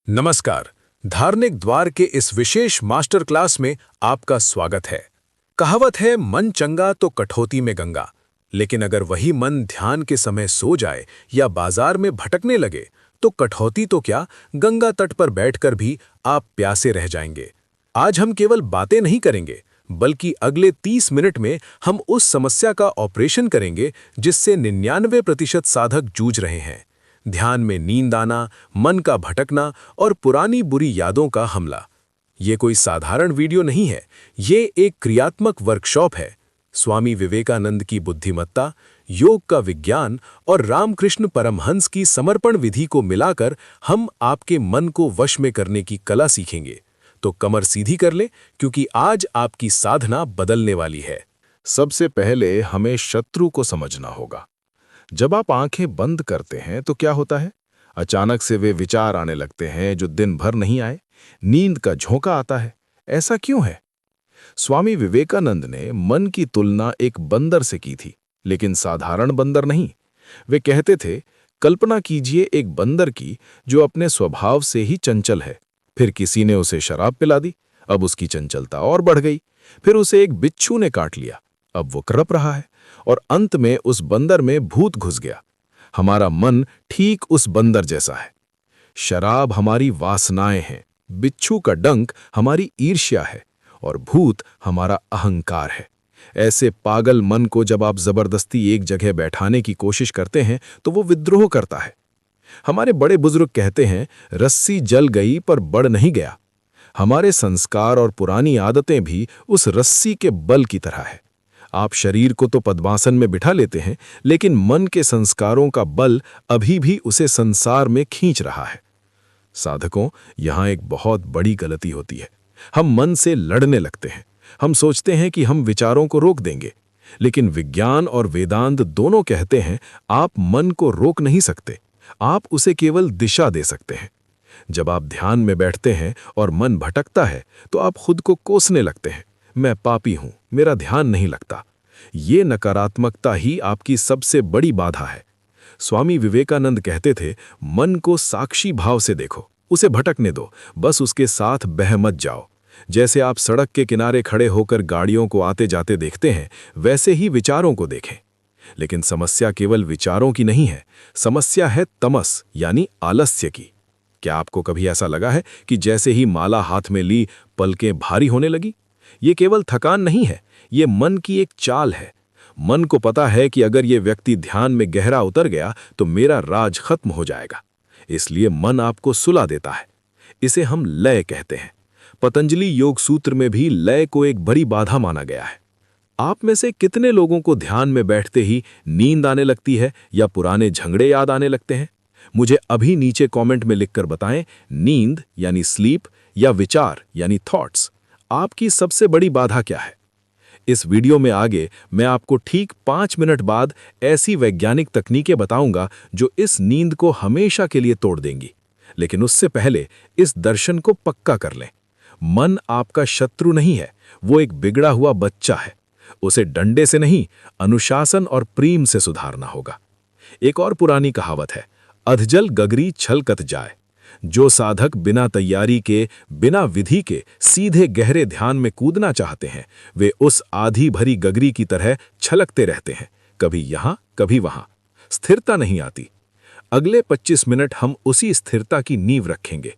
नमस्कार। धार्मिक द्वार के इस विशेष मास्टर क्लास में आपका स्वागत है। कहावत है, मन चंगा तो कठौती में गंगा। लेकिन अगर वही मन ध्यान के समय सो जाए या बाजार में भटकने लगे तो कठौती तो क्या, गंगा तट पर बैठकर भी आप प्यासे रह जाएंगे। आज हम केवल बातें नहीं करेंगे, बल्कि अगले 30 मिनट में हम उस समस्या का ऑपरेशन करेंगे जिससे 99% साधक जूझ रहे हैं। ध्यान में नींद आना, मन का भटकना और पुरानी बुरी यादों का हमला। ये कोई साधारण वीडियो नहीं है, ये एक क्रियात्मक वर्कशॉप है। स्वामी विवेकानंद की बुद्धिमत्ता, योग का विज्ञान और रामकृष्ण परमहंस की समर्पण विधि को मिलाकर हम आपके मन को वश में करने की कला सीखेंगे। तो कमर सीधी कर ले, क्योंकि आज आपकी साधना बदलने वाली है। सबसे पहले हमें शत्रु को समझना होगा। जब आप आंखें बंद करते हैं तो क्या होता है? अचानक से वे विचार आने लगते हैं जो दिन भर नहीं आए। नींद का झोंका आता है। ऐसा क्यों है? स्वामी विवेकानंद ने मन की तुलना एक बंदर से की थी, लेकिन साधारण बंदर नहीं। वे कहते थे, कल्पना कीजिए एक बंदर की जो अपने स्वभाव से ही चंचल है। फिर किसी ने उसे शराब पिला दी, अब उसकी चंचलता और बढ़ गई। फिर उसे एक बिच्छू ने काट लिया, अब वो कड़प रहा है। और अंत में उस बंदर में भूत घुस गया। हमारा मन ठीक उस बंदर जैसा है। शराब हमारी वासनाएं हैं, बिच्छू का डंक हमारी ईर्ष्या है और भूत हमारा अहंकार है। ऐसे पागल मन को जब आप जबरदस्ती एक जगह बैठाने की कोशिश करते हैं तो वो विद्रोह करता है। हमारे बड़े बुजुर्ग कहते हैं, रस्सी जल गई पर बढ़ नहीं गया। हमारे संस्कार और पुरानी आदतें भी उस रस्सी के बल की तरह है। आप शरीर को तो पद्मासन में बिठा लेते हैं, लेकिन मन के संस्कारों का बल अभी भी उसे संसार में खींच रहा है। साधकों, यहां एक बहुत बड़ी गलती होती है। हम मन से लड़ने लगते हैं। हम सोचते हैं कि हम विचारों को रोक देंगे, लेकिन विज्ञान और वेदांत दोनों कहते हैं, आप मन को रोक नहीं सकते, आप उसे केवल दिशा दे सकते हैं। जब आप ध्यान में बैठते हैं और मन भटकता है तो आप खुद को कोसने लगते हैं, मैं पापी हूं, मेरा ध्यान नहीं लगता। ये नकारात्मकता ही आपकी सबसे बड़ी बाधा है। स्वामी विवेकानंद कहते थे, मन को साक्षी भाव से देखो, उसे भटकने दो, बस उसके साथ बह मत जाओ। जैसे आप सड़क के किनारे खड़े होकर गाड़ियों को आते जाते देखते हैं, वैसे ही विचारों को देखें। लेकिन समस्या केवल विचारों की नहीं है, समस्या है तमस यानी आलस्य की। क्या आपको कभी ऐसा लगा है कि जैसे ही माला हाथ में ली, पलकें भारी होने लगी? ये केवल थकान नहीं है, ये मन की एक चाल है। मन को पता है कि अगर ये व्यक्ति ध्यान में गहरा उतर गया तो मेरा राज खत्म हो जाएगा। इसलिए मन आपको सुला देता है। इसे हम लय कहते हैं। पतंजलि योग सूत्र में भी लय को एक बड़ी बाधा माना गया है। आप में से कितने लोगों को ध्यान में बैठते ही नींद आने लगती है या पुराने झगड़े याद आने लगते हैं? मुझे अभी नीचे कमेंट में लिखकर बताएं, नींद यानी स्लीप या विचार यानी थॉट्स आपकी सबसे बड़ी बाधा क्या है? इस वीडियो में आगे मैं आपको ठीक 5 मिनट बाद ऐसी वैज्ञानिक तकनीकें बताऊंगा जो इस नींद को हमेशा के लिए तोड़ देंगी। लेकिन उससे पहले इस दर्शन को पक्का कर लें। मन आपका शत्रु नहीं है, वो एक बिगड़ा हुआ बच्चा है। उसे डंडे से नहीं, अनुशासन और प्रेम से सुधारना होगा। एक और पुरानी कहावत है, अधजल गगरी छलकत जाए। जो साधक बिना तैयारी के, बिना विधि के सीधे गहरे ध्यान में कूदना चाहते हैं, वे उस आधी भरी गगरी की तरह छलकते रहते हैं, कभी यहां कभी वहां। स्थिरता नहीं आती। अगले 25 मिनट हम उसी स्थिरता की नींव रखेंगे।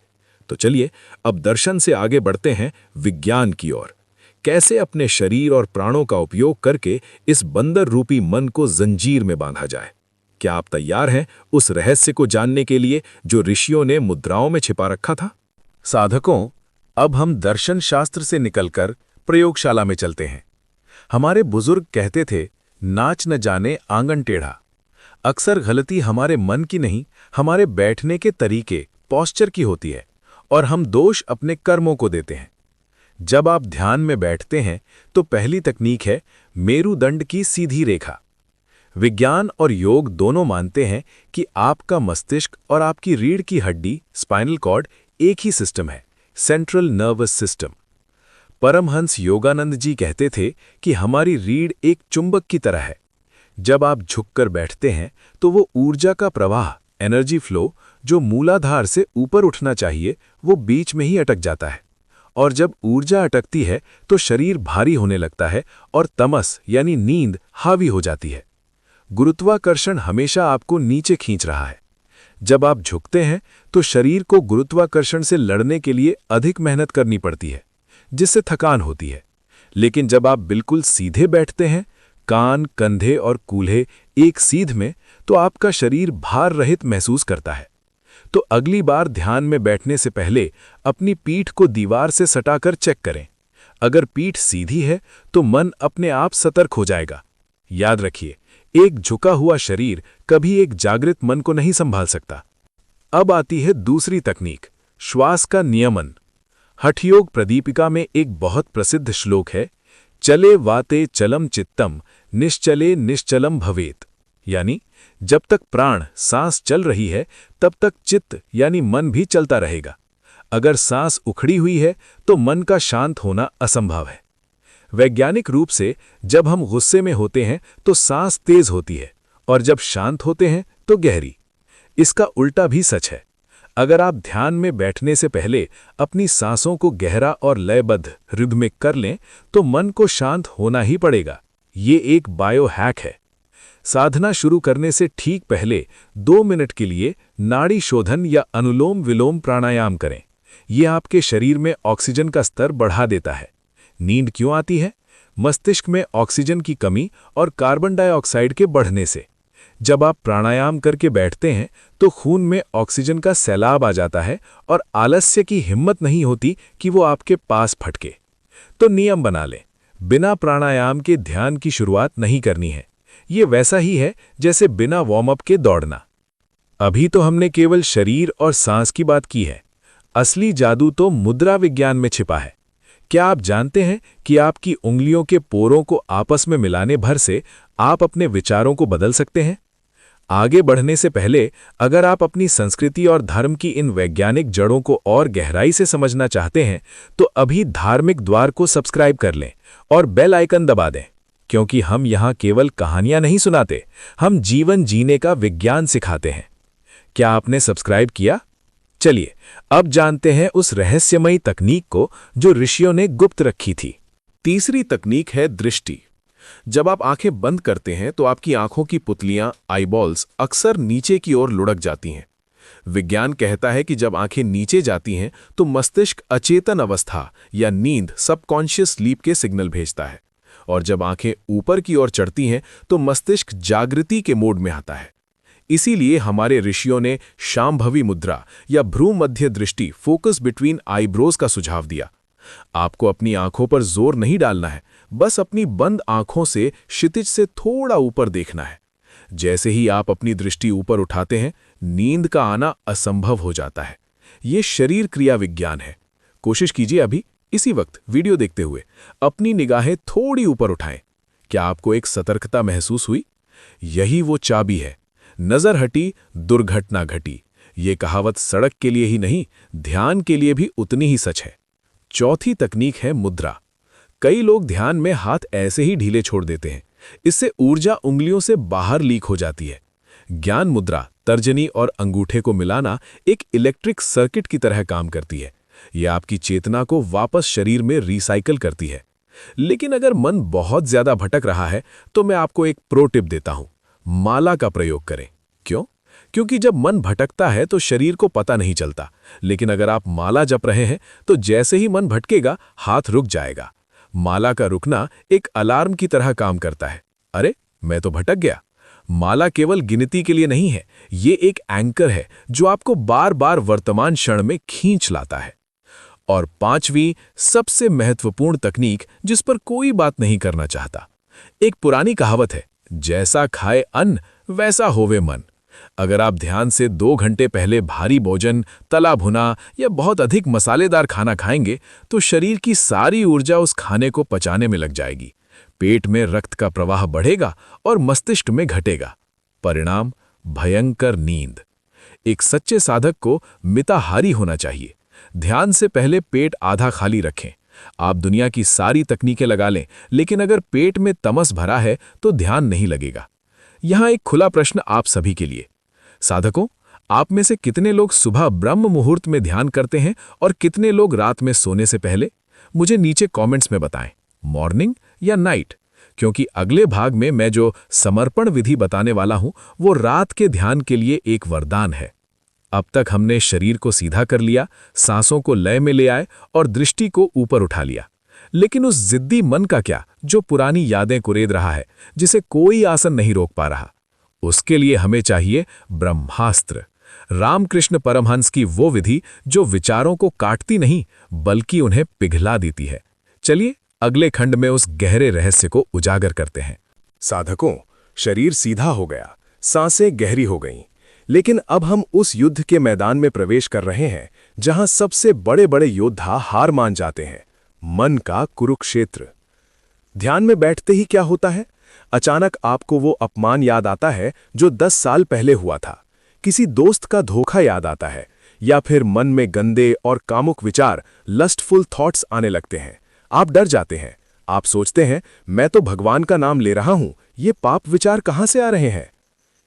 तो चलिए अब दर्शन से आगे बढ़ते हैं विज्ञान की ओर। कैसे अपने शरीर और प्राणों का उपयोग करके इस बंदर रूपी मन को जंजीर में बांधा जाए। क्या आप तैयार हैं उस रहस्य को जानने के लिए जो ऋषियों ने मुद्राओं में छिपा रखा था? साधकों, अब हम दर्शन शास्त्र से निकलकर प्रयोगशाला में चलते हैं। हमारे बुजुर्ग कहते थे, नाच न जाने आंगन टेढ़ा। अक्सर गलती हमारे मन की नहीं, हमारे बैठने के तरीके, पोस्चर की होती है, और हम दोष अपने कर्मों को देते हैं। जब आप ध्यान में बैठते हैं तो पहली तकनीक है मेरुदंड की सीधी रेखा। विज्ञान और योग दोनों मानते हैं कि आपका मस्तिष्क और आपकी रीढ़ की हड्डी, स्पाइनल कॉर्ड, एक ही सिस्टम है, central nervous system. Paramahansa Yogananda ji कहते थे कि हमारी रीढ़ एक चुंबक की तरह है। जब आप झुककर बैठते हैं तो वो ऊर्जा का प्रवाह, एनर्जी फ्लो, जो मूलाधार से ऊपर उठना चाहिए वो बीच में ही अटक जाता है। और जब ऊर्जा अटकती है तो शरीर भारी होने लगता है और तमस यानी नींद हावी हो जाती है। गुरुत्वाकर्षण हमेशा आपको नीचे खींच रहा है। जब आप झुकते हैं तो शरीर को गुरुत्वाकर्षण से लड़ने के लिए अधिक मेहनत करनी पड़ती है, जिससे थकान होती है। लेकिन जब आप बिल्कुल सीधे बैठते हैं, कान, कंधे और कूल्हे एक सीध में, तो आपका शरीर भार रहित महसूस करता है। तो अगली बार ध्यान में बैठने से पहले अपनी पीठ को दीवार से सटाकर चेक करें। अगर पीठ सीधी है तो मन अपने आप सतर्क हो जाएगा। याद रखिए, एक झुका हुआ शरीर कभी एक जागृत मन को नहीं संभाल सकता। अब आती है दूसरी तकनीक, श्वास का नियमन। हठयोग प्रदीपिका में एक बहुत प्रसिद्ध श्लोक है, चले वाते चलम चित्तम निश्चले निश्चलम भवेत। यानी जब तक प्राण सांस चल रही है तब तक चित्त यानी मन भी चलता रहेगा। अगर सांस उखड़ी हुई है तो मन का शांत होना असंभव है। वैज्ञानिक रूप से जब हम गुस्से में होते हैं तो सांस तेज होती है और जब शांत होते हैं तो गहरी। इसका उल्टा भी सच है। अगर आप ध्यान में बैठने से पहले अपनी सांसों को गहरा और लयबद्ध रिदमिक कर लें तो मन को शांत होना ही पड़ेगा। ये एक बायो हैक है। साधना शुरू करने से ठीक पहले 2 मिनट के लिए नाड़ी शोधन या अनुलोम विलोम प्राणायाम करें। यह आपके शरीर में ऑक्सीजन का स्तर बढ़ा देता है। नींद क्यों आती है? मस्तिष्क में ऑक्सीजन की कमी और कार्बन डाइऑक्साइड के बढ़ने से। जब आप प्राणायाम करके बैठते हैं तो खून में ऑक्सीजन का सैलाब आ जाता है और आलस्य की हिम्मत नहीं होती कि वो आपके पास फटके। तो नियम बना लें, बिना प्राणायाम के ध्यान की शुरुआत नहीं करनी है। ये वैसा ही है जैसे बिना वार्म अप के दौड़ना। अभी तो हमने केवल शरीर और सांस की बात की है। असली जादू तो मुद्रा विज्ञान में छिपा है। क्या आप जानते हैं कि आपकी उंगलियों के पोरों को आपस में मिलाने भर से आप अपने विचारों को बदल सकते हैं? आगे बढ़ने से पहले अगर आप अपनी संस्कृति और धर्म की इन वैज्ञानिक जड़ों को और गहराई से समझना चाहते हैं तो अभी धार्मिक द्वार को सब्सक्राइब कर लें और बेल आइकन दबा दें, क्योंकि हम यहाँ केवल कहानियां नहीं सुनाते, हम जीवन जीने का विज्ञान सिखाते हैं। क्या आपने सब्सक्राइब किया? चलिए अब जानते हैं उस रहस्यमयी तकनीक को जो ऋषियों ने गुप्त रखी थी। तीसरी तकनीक है दृष्टि। जब आप आंखें बंद करते हैं तो आपकी आंखों की पुतलियां, आईबॉल्स, अक्सर नीचे की ओर लुढ़क जाती हैं। विज्ञान कहता है कि जब आंखें नीचे जाती हैं तो मस्तिष्क अचेतन अवस्था या नींद, सबकॉन्शियस स्लीप के सिग्नल भेजता है, और जब आंखें ऊपर की ओर चढ़ती हैं तो मस्तिष्क जागृति के मोड में आता है। इसीलिए हमारे ऋषियों ने शांभवी मुद्रा या भ्रू मध्य दृष्टि, फोकस बिटवीन आईब्रोज का सुझाव दिया। आपको अपनी आंखों पर जोर नहीं डालना है, बस अपनी बंद आंखों से क्षितिज से थोड़ा ऊपर देखना है। जैसे ही आप अपनी दृष्टि ऊपर उठाते हैं, नींद का आना असंभव हो जाता है। ये शरीर क्रिया विज्ञान है। कोशिश कीजिए अभी इसी वक्त वीडियो देखते हुए अपनी निगाहें थोड़ी ऊपर उठाएं। क्या आपको एक सतर्कता महसूस हुई? यही वो चाबी है। नजर हटी, दुर्घटना घटी। ये कहावत सड़क के लिए ही नहीं, ध्यान के लिए भी उतनी ही सच है। चौथी तकनीक है मुद्रा। कई लोग ध्यान में हाथ ऐसे ही ढीले छोड़ देते हैं। इससे ऊर्जा उंगलियों से बाहर लीक हो जाती है। ज्ञान मुद्रा, तर्जनी और अंगूठे को मिलाना एक इलेक्ट्रिक सर्किट की तरह काम करती है। यह आपकी चेतना को वापस शरीर में रिसाइकल करती है। लेकिन अगर मन बहुत ज्यादा भटक रहा है तो मैं आपको एक प्रो टिप देता हूं, माला का प्रयोग करें। क्यों? क्योंकि जब मन भटकता है तो शरीर को पता नहीं चलता, लेकिन अगर आप माला जप रहे हैं तो जैसे ही मन भटकेगा हाथ रुक जाएगा। माला का रुकना एक अलार्म की तरह काम करता है। अरे, मैं तो भटक गया। माला केवल गिनती के लिए नहीं है, ये एक एंकर है जो आपको बार बार वर्तमान क्षण में खींच लाता है। और पांचवी सबसे महत्वपूर्ण तकनीक जिस पर कोई बात नहीं करना चाहता। एक पुरानी कहावत है, जैसा खाए अन्न वैसा होवे मन। अगर आप ध्यान से 2 घंटे पहले भारी भोजन, तला भुना या बहुत अधिक मसालेदार खाना खाएंगे तो शरीर की सारी ऊर्जा उस खाने को पचाने में लग जाएगी। पेट में रक्त का प्रवाह बढ़ेगा और मस्तिष्क में घटेगा। परिणाम, भयंकर नींद। एक सच्चे साधक को मिताहारी होना चाहिए। ध्यान से पहले पेट आधा खाली रखें। आप दुनिया की सारी तकनीकें लगा लें, लेकिन अगर पेट में तमस भरा है तो ध्यान नहीं लगेगा। यहां एक खुला प्रश्न आप सभी के लिए। साधकों, आप में से कितने लोग सुबह ब्रह्म मुहूर्त में ध्यान करते हैं और कितने लोग रात में सोने से पहले? मुझे नीचे कमेंट्स में बताएं, मॉर्निंग या नाइट, क्योंकि अगले भाग में मैं जो समर्पण विधि बताने वाला हूं वो रात के ध्यान के लिए एक वरदान है। अब तक हमने शरीर को सीधा कर लिया, सांसों को लय में ले आए और दृष्टि को ऊपर उठा लिया। लेकिन उस जिद्दी मन का क्या, जो पुरानी यादें कुरेद रहा है, जिसे कोई आसन नहीं रोक पा रहा? उसके लिए हमें चाहिए ब्रह्मास्त्र, रामकृष्ण परमहंस की वो विधि जो विचारों को काटती नहीं बल्कि उन्हें पिघला देती है। चलिए अगले खंड में उस गहरे रहस्य को उजागर करते हैं। साधकों, शरीर सीधा हो गया, सांसें गहरी हो गईं, लेकिन अब हम उस युद्ध के मैदान में प्रवेश कर रहे हैं जहां सबसे बड़े बड़े योद्धा हार मान जाते हैं, मन का कुरुक्षेत्र। ध्यान में बैठते ही क्या होता है? अचानक आपको वो अपमान याद आता है जो 10 साल पहले हुआ था, किसी दोस्त का धोखा याद आता है, या फिर मन में गंदे और कामुक विचार, लस्टफुल थॉट्स आने लगते हैं। आप डर जाते हैं। आप सोचते हैं, मैं तो भगवान का नाम ले रहा हूं, ये पाप विचार कहां से आ रहे हैं?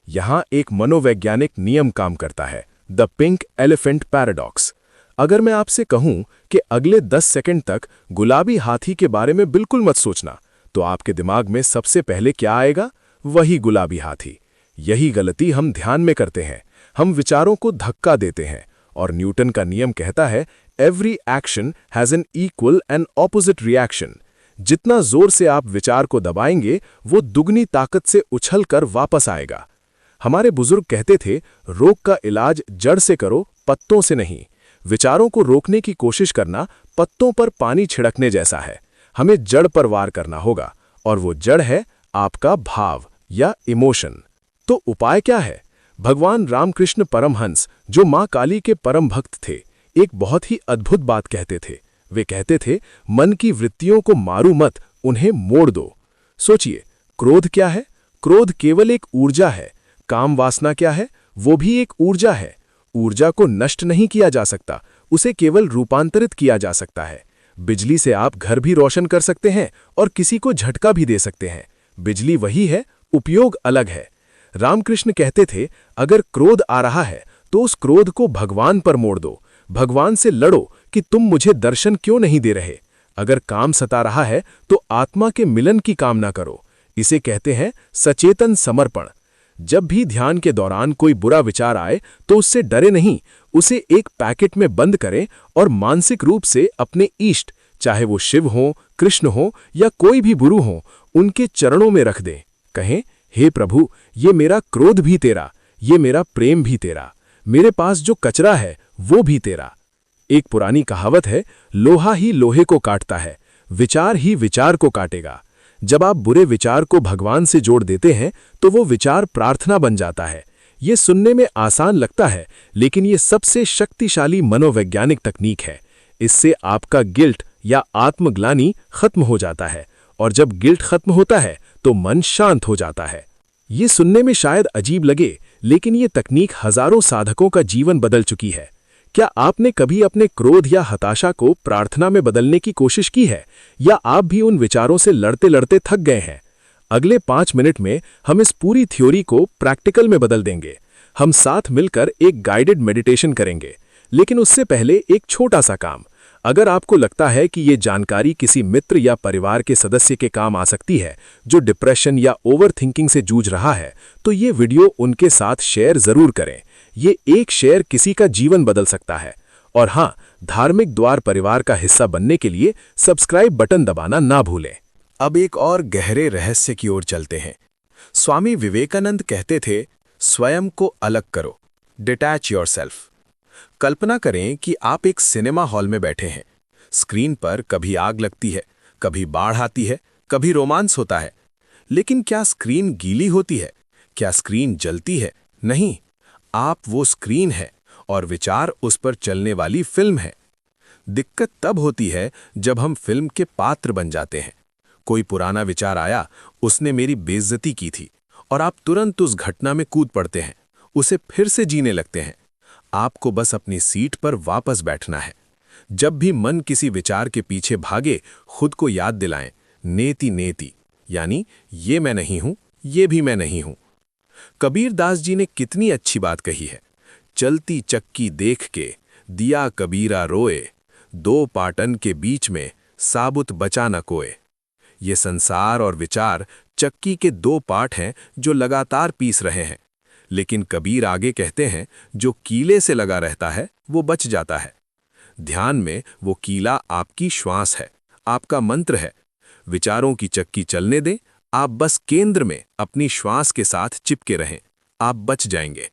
यहां एक मनोवैज्ञानिक नियम काम करता है, द पिंक एलिफेंट पैराडॉक्स। अगर मैं आपसे कहूं कि अगले 10 सेकंड तक गुलाबी हाथी के बारे में बिल्कुल मत सोचना, तो आपके दिमाग में सबसे पहले क्या आएगा? वही गुलाबी हाथी। यही गलती हम ध्यान में करते हैं। हम विचारों को धक्का देते हैं, और न्यूटन का नियम कहता है, every action has an equal and opposite reaction. जितना जोर से आप विचार को दबाएंगे, वो दुगनी ताकत से उछलकर वापस आएगा। हमारे बुजुर्ग कहते थे, रोग का इलाज जड़ से करो, पत्तों से नहीं। विचारों को रोकने की कोशिश करना पत्तों पर पानी छिड़कने जैसा है। हमें जड़ पर वार करना होगा, और वो जड़ है आपका भाव या इमोशन। तो उपाय क्या है? भगवान रामकृष्ण परमहंस, जो मां काली के परम भक्त थे, एक बहुत ही अद्भुत बात कहते थे। वे कहते थे, मन की वृत्तियों को मारो मत, उन्हें मोड़ दो। सोचिए, क्रोध क्या है? क्रोध केवल एक ऊर्जा है। काम वासना क्या है? वो भी एक ऊर्जा है। ऊर्जा को नष्ट नहीं किया जा सकता, उसे केवल रूपांतरित किया जा सकता है। बिजली से आप घर भी रोशन कर सकते हैं और किसी को झटका भी दे सकते हैं। बिजली वही है, उपयोग अलग है। रामकृष्ण कहते थे, अगर क्रोध आ रहा है तो उस क्रोध को भगवान पर मोड़ दो। भगवान से लड़ो कि तुम मुझे दर्शन क्यों नहीं दे रहे। अगर काम सता रहा है तो आत्मा के मिलन की कामना करो। इसे कहते हैं सचेतन समर्पण। जब भी ध्यान के दौरान कोई बुरा विचार आए तो उससे डरे नहीं, उसे एक पैकेट में बंद करें और मानसिक रूप से अपने इष्ट, चाहे वो शिव हो, कृष्ण हो या कोई भी गुरु हो, उनके चरणों में रख दें। कहें, हे प्रभु, ये मेरा क्रोध भी तेरा, ये मेरा प्रेम भी तेरा, मेरे पास जो कचरा है वो भी तेरा। एक पुरानी कहावत है, लोहा ही लोहे को काटता है, विचार ही विचार को काटेगा। जब आप बुरे विचार को भगवान से जोड़ देते हैं तो वो विचार प्रार्थना बन जाता है। ये सुनने में आसान लगता है, लेकिन ये सबसे शक्तिशाली मनोवैज्ञानिक तकनीक है। इससे आपका गिल्ट या आत्मग्लानि खत्म हो जाता है, और जब गिल्ट खत्म होता है तो मन शांत हो जाता है। ये सुनने में शायद अजीब लगे, लेकिन ये तकनीक हजारों साधकों का जीवन बदल चुकी है। क्या आपने कभी अपने क्रोध या हताशा को प्रार्थना में बदलने की कोशिश की है, या आप भी उन विचारों से लड़ते लड़ते थक गए हैं? अगले 5 मिनट में हम इस पूरी थ्योरी को प्रैक्टिकल में बदल देंगे। हम साथ मिलकर एक गाइडेड मेडिटेशन करेंगे, लेकिन उससे पहले एक छोटा सा काम। अगर आपको लगता है कि ये जानकारी किसी मित्र या परिवार के सदस्य के काम आ सकती है जो डिप्रेशन या ओवर थिंकिंग से जूझ रहा है, तो ये वीडियो उनके साथ शेयर जरूर करें। ये एक शेयर किसी का जीवन बदल सकता है। और हाँ, धार्मिक द्वार परिवार का हिस्सा बनने के लिए सब्सक्राइब बटन दबाना ना भूलें। अब एक और गहरे रहस्य की ओर चलते हैं। स्वामी विवेकानंद कहते थे, स्वयं को अलग करो, डिटैच योरसेल्फ। कल्पना करें कि आप एक सिनेमा हॉल में बैठे हैं। स्क्रीन पर कभी आग लगती है, कभी बाढ़ आती है, कभी रोमांस होता है। लेकिन क्या स्क्रीन गीली होती है? क्या स्क्रीन जलती है? नहीं, आप वो स्क्रीन है और विचार उस पर चलने वाली फिल्म है। दिक्कत तब होती है जब हम फिल्म के पात्र बन जाते हैं। कोई पुराना विचार आया, उसने मेरी बेइज्जती की थी, और आप तुरंत उस घटना में कूद पड़ते हैं, उसे फिर से जीने लगते हैं। आपको बस अपनी सीट पर वापस बैठना है। जब भी मन किसी विचार के पीछे भागे, खुद को याद दिलाएं, नेति नेति, यानी ये मैं नहीं हूं, ये भी मैं नहीं हूं। कबीर दास जी ने कितनी अच्छी बात कही है, चलती चक्की देख के दिया कबीरा रोए, दो पाटन के बीच में साबुत बचा न कोए। ये संसार और विचार चक्की के दो पार्ट हैं जो लगातार पीस रहे हैं, लेकिन कबीर आगे कहते हैं जो कीले से लगा रहता है वो बच जाता है। ध्यान में वो कीला आपकी श्वास है, आपका मंत्र है। विचारों की चक्की चलने दें, आप बस केंद्र में अपनी श्वास के साथ चिपके रहें, आप बच जाएंगे।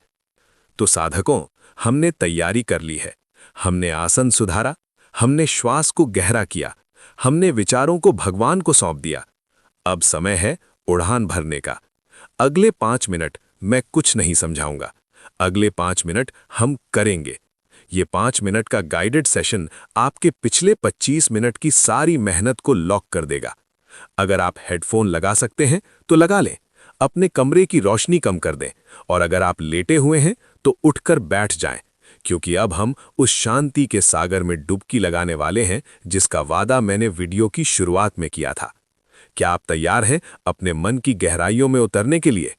तो साधकों, हमने तैयारी कर ली है। हमने आसन सुधारा, हमने श्वास को गहरा किया, हमने विचारों को भगवान को सौंप दिया। अब समय है उड़ान भरने का। अगले 5 मिनट मैं कुछ नहीं समझाऊंगा, अगले 5 मिनट हम करेंगे। ये 5 मिनट का गाइडेड सेशन आपके पिछले 25 मिनट की सारी मेहनत को लॉक कर देगा। अगर आप हेडफोन लगा सकते हैं तो लगा लें, अपने कमरे की रोशनी कम कर दें, और अगर आप लेटे हुए हैं तो उठकर बैठ जाएं, क्योंकि अब हम उस शांति के सागर में डुबकी लगाने वाले हैं जिसका वादा मैंने वीडियो की शुरुआत में किया था। क्या आप तैयार हैं अपने मन की गहराइयों में उतरने के लिए?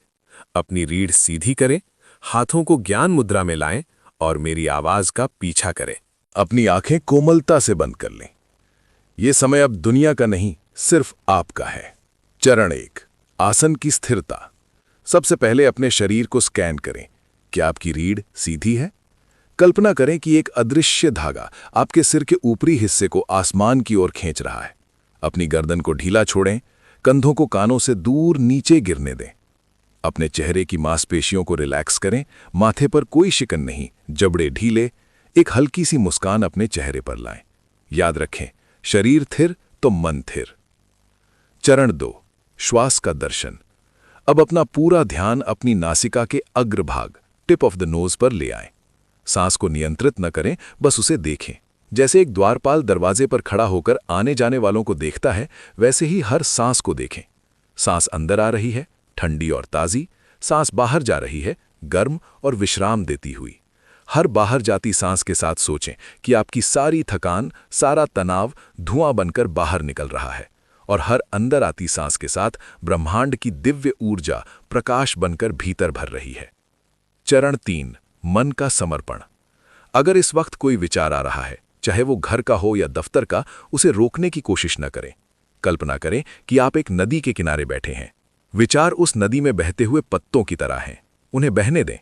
अपनी रीढ़ सीधी करें, हाथों को ज्ञान मुद्रा में लाएं और मेरी आवाज का पीछा करें। अपनी आंखें कोमलता से बंद कर लें। ये समय अब दुनिया का नहीं, सिर्फ आपका है। चरण 1, आसन की स्थिरता। सबसे पहले अपने शरीर को स्कैन करें। क्या आपकी रीढ़ सीधी है? कल्पना करें कि एक अदृश्य धागा आपके सिर के ऊपरी हिस्से को आसमान की ओर खींच रहा है। अपनी गर्दन को ढीला छोड़ें, कंधों को कानों से दूर नीचे गिरने दें। अपने चेहरे की मांसपेशियों को रिलैक्स करें, माथे पर कोई शिकन नहीं, जबड़े ढीले, एक हल्की सी मुस्कान अपने चेहरे पर लाएं। याद रखें, शरीर थिर तो मन थिर। चरण 2, श्वास का दर्शन। अब अपना पूरा ध्यान अपनी नासिका के अग्रभाग, टिप ऑफ द नोज पर ले आएं। सांस को नियंत्रित न करें, बस उसे देखें। जैसे एक द्वारपाल दरवाजे पर खड़ा होकर आने जाने वालों को देखता है, वैसे ही हर सांस को देखें। सांस अंदर आ रही है, ठंडी और ताज़ी। सांस बाहर जा रही है, गर्म और विश्राम देती हुई। हर बाहर जाती सांस के साथ सोचें कि आपकी सारी थकान, सारा तनाव धुआं बनकर बाहर निकल रहा है, और हर अंदर आती सांस के साथ ब्रह्मांड की दिव्य ऊर्जा प्रकाश बनकर भीतर भर रही है। चरण 3, मन का समर्पण। अगर इस वक्त कोई विचार आ रहा है, चाहे वो घर का हो या दफ्तर का, उसे रोकने की कोशिश न करें। कल्पना करें कि आप एक नदी के किनारे बैठे हैं। विचार उस नदी में बहते हुए पत्तों की तरह हैं, उन्हें बहने दें।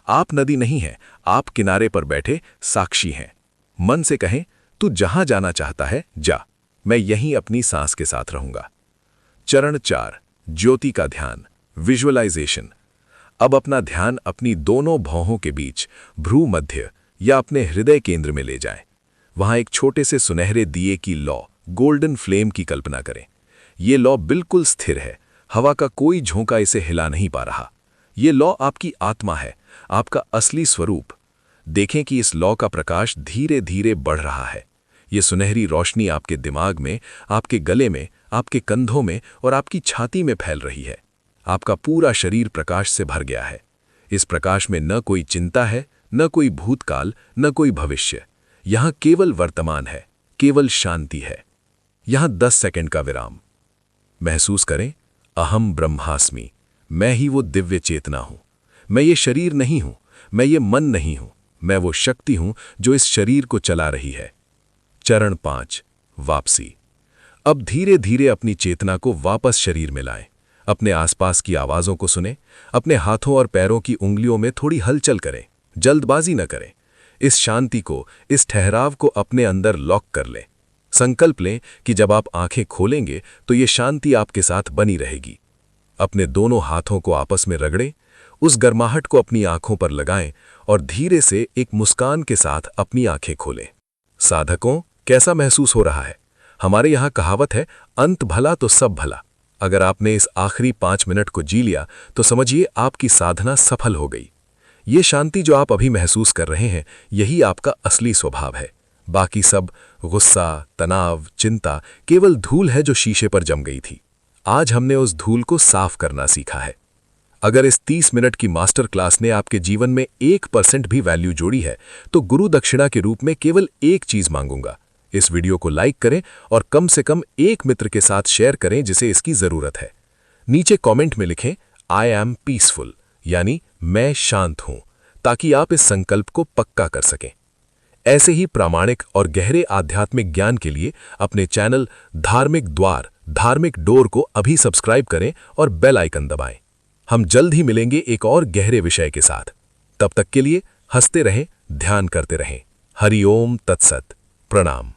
आप नदी नहीं हैं, आप किनारे पर बैठे साक्षी हैं। मन से कहें, तू जहां जाना चाहता है जा, मैं यहीं अपनी सांस के साथ रहूंगा। चरण 4, ज्योति का ध्यान, विजुअलाइजेशन। अब अपना ध्यान अपनी दोनों भौहों के बीच, भ्रू मध्य या अपने हृदय केंद्र में ले जाएं। वहां एक छोटे से सुनहरे दिए की लौ, गोल्डन फ्लेम की कल्पना करें। ये लौ बिल्कुल स्थिर है, हवा का कोई झोंका इसे हिला नहीं पा रहा। ये लौ आपकी आत्मा है, आपका असली स्वरूप। देखें कि इस लौ का प्रकाश धीरे धीरे बढ़ रहा है। ये सुनहरी रोशनी आपके दिमाग में, आपके गले में, आपके कंधों में और आपकी छाती में फैल रही है। आपका पूरा शरीर प्रकाश से भर गया है। इस प्रकाश में न कोई चिंता है, न कोई भूतकाल, न कोई भविष्य। यहां केवल वर्तमान है, केवल शांति है। यहां 10 सेकंड का विराम। महसूस करें, अहम ब्रह्मास्मि, मैं ही वो दिव्य चेतना हूं। मैं ये शरीर नहीं हूं, मैं ये मन नहीं हूं, मैं वो शक्ति हूं जो इस शरीर को चला रही है। चरण 5, वापसी। अब धीरे धीरे अपनी चेतना को वापस शरीर में लाएं। अपने आसपास की आवाजों को सुनें, अपने हाथों और पैरों की उंगलियों में थोड़ी हलचल करें, जल्दबाजी न करें। इस शांति को, इस ठहराव को अपने अंदर लॉक कर लें। संकल्प लें कि जब आप आंखें खोलेंगे तो ये शांति आपके साथ बनी रहेगी। अपने दोनों हाथों को आपस में रगड़ें, उस गर्माहट को अपनी आंखों पर लगाएं और धीरे से एक मुस्कान के साथ अपनी आंखें खोलें। साधकों, कैसा महसूस हो रहा है? हमारे यहाँ कहावत है, अंत भला तो सब भला। अगर आपने इस आखिरी 5 मिनट को जी लिया तो समझिए आपकी साधना सफल हो गई। ये शांति जो आप अभी महसूस कर रहे हैं, यही आपका असली स्वभाव है। बाकी सब गुस्सा, तनाव, चिंता केवल धूल है जो शीशे पर जम गई थी। आज हमने उस धूल को साफ करना सीखा है। अगर इस 30 मिनट की मास्टर क्लास ने आपके जीवन में 1% भी वैल्यू जोड़ी है तो गुरु दक्षिणा के रूप में केवल एक चीज मांगूंगा। इस वीडियो को लाइक करें और कम से कम एक मित्र के साथ शेयर करें जिसे इसकी जरूरत है। नीचे कमेंट में लिखें, आई एम पीसफुल, यानी मैं शांत हूं, ताकि आप इस संकल्प को पक्का कर सकें। ऐसे ही प्रामाणिक और गहरे आध्यात्मिक ज्ञान के लिए अपने चैनल धार्मिक द्वार, धार्मिक डोर को अभी सब्सक्राइब करें और बेल आइकन दबाएं। हम जल्द ही मिलेंगे एक और गहरे विषय के साथ। तब तक के लिए हंसते रहें, ध्यान करते रहें। हरि ओम तत्सत। प्रणाम।